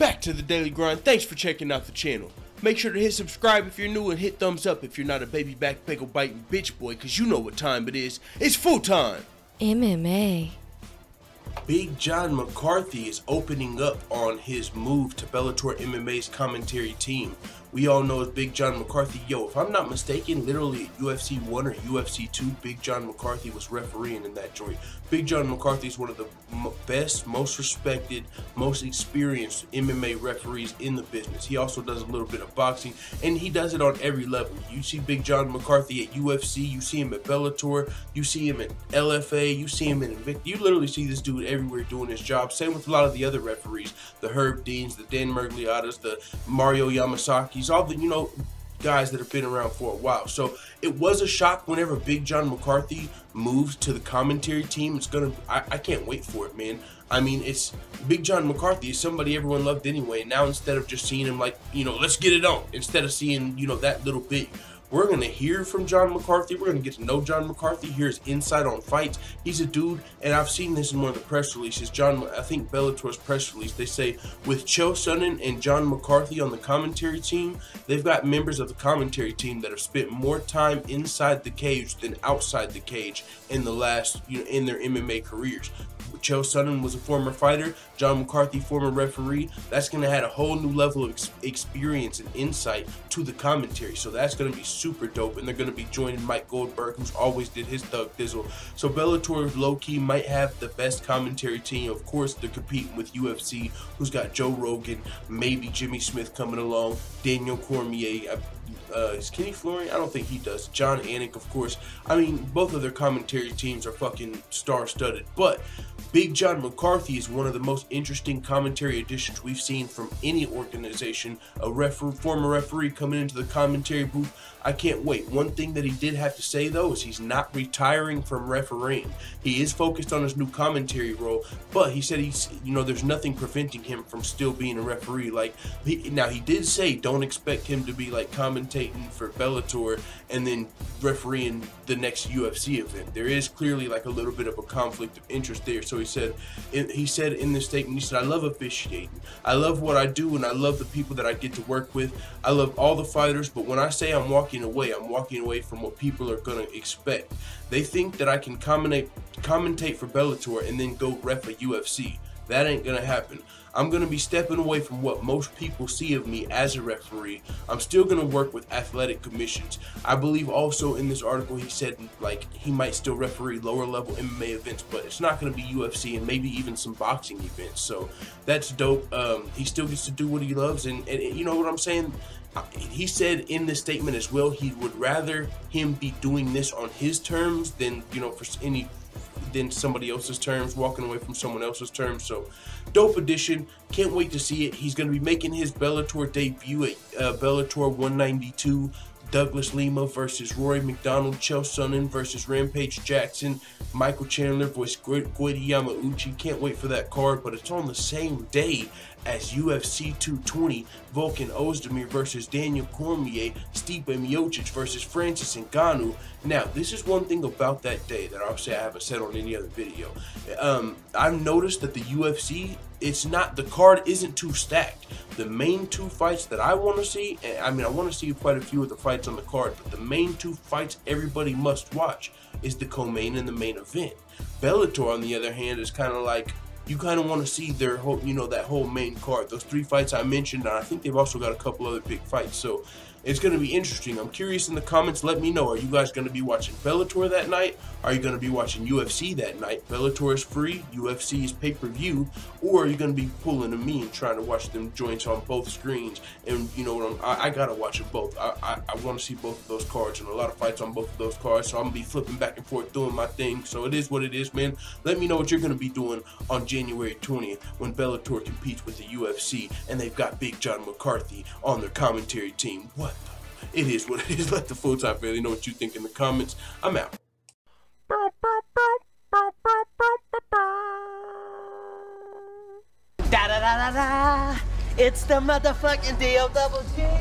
back to the Daily Grind. Thanks for checking out the channel. Make sure to hit subscribe if you're new and hit thumbs up if you're not a baby back pickle biting bitch boy, cause you know what time it is. It's full time. MMA. Big John McCarthy is opening up on his move to Bellator MMA's commentary team. We all know as Big John McCarthy. Yo, if I'm not mistaken, literally at UFC 1 or UFC 2, Big John McCarthy was refereeing in that joint. Big John McCarthy is one of the best, most respected, most experienced MMA referees in the business. He also does a little bit of boxing, and he does it on every level. You see Big John McCarthy at UFC, you see him at Bellator, you see him at LFA, you see him in Invicta. You literally see this dude everywhere doing his job. Same with a lot of the other referees, the Herb Deans, the Dan Mergliatas, the Mario Yamasakis, all the, guys that have been around for a while. So it was a shock whenever Big John McCarthy moved to the commentary team. I can't wait for it, man. I mean, it's Big John McCarthy is somebody everyone loved anyway. Now instead of just seeing him like, let's get it on, instead of seeing, that little bit, we're going to hear from John McCarthy. We're going to get to know John McCarthy, hear his insight on fights. He's a dude, and I've seen this in one of the press releases. I think Bellator's press release, they say, with Chael Sonnen and John McCarthy on the commentary team, they've got members of the commentary team that have spent more time inside the cage than outside the cage in the last, in their MMA careers. Chael Sonnen was a former fighter, John McCarthy, former referee. That's going to add a whole new level of experience and insight to the commentary. So that's going to be super dope. And they're going to be joining Mike Goldberg, who's always did his thug dizzle. So Bellator low-key might have the best commentary team. Of course, they're competing with UFC, who's got Joe Rogan, maybe Jimmy Smith coming along, Daniel Cormier. Is Kenny Florian? I don't think he does. John Anik, of course. I mean, both of their commentary teams are fucking star-studded. But Big John McCarthy is one of the most interesting commentary additions we've seen from any organization. A former referee coming into the commentary booth. I can't wait. One thing that he did have to say, though, is he's not retiring from refereeing. He is focused on his new commentary role, but he said there's nothing preventing him from still being a referee. Now, he did say don't expect him to be like commentating for Bellator and then refereeing the next UFC event. There is clearly like a little bit of a conflict of interest there. So he said in this statement, he said, I love officiating. I love what I do, and I love the people that I get to work with. I love all the fighters, but when I say I'm walking away from what people are going to expect. They think that I can commentate for Bellator and then go ref a UFC. That ain't going to happen. I'm going to be stepping away from what most people see of me as a referee. I'm still going to work with athletic commissions. I believe also in this article he said he might still referee lower level MMA events, but it's not going to be UFC and maybe even some boxing events. So that's dope. He still gets to do what he loves, and you know what I'm saying? He said in this statement as well, he would rather him be doing this on his terms than, than somebody else's terms, walking away from someone else's terms. So dope addition. Can't wait to see it. He's going to be making his Bellator debut at Bellator 192. Douglas Lima versus Rory McDonald, Chael Sonnen versus Rampage Jackson, Michael Chandler versus Goiti Yamauchi. Can't wait for that card, but it's on the same day as UFC 220, Volkan Ozdemir versus Daniel Cormier, Stipe Miocic versus Francis Ngannou. Now, this is one thing about that day that obviously I haven't said on any other video. I've noticed that the UFC, the card isn't too stacked. The main two fights that I want to see, I want to see quite a few of the fights on the card, but the main two fights everybody must watch is the co-main and the main event. Bellator, on the other hand, is kind of like, you kind of want to see their whole, that whole main card. Those three fights I mentioned, and I think they've also got a couple other big fights. So it's going to be interesting. I'm curious in the comments. Let me know. Are you guys going to be watching Bellator that night? Are you going to be watching UFC that night? Bellator is free. UFC is pay-per-view. Or are you going to be pulling a me and trying to watch them joints on both screens? And you know what? I got to watch them both. I want to see both of those cards and a lot of fights on both of those cards. So I'm going to be flipping back and forth doing my thing. So it is what it is, man. Let me know what you're going to be doing on January 20th when Bellator competes with the UFC and they've got Big John McCarthy on their commentary team. What? It is what it is. Let the full-time family know what you think in the comments. I'm out. Da da da da da. It's the motherfucking DOG.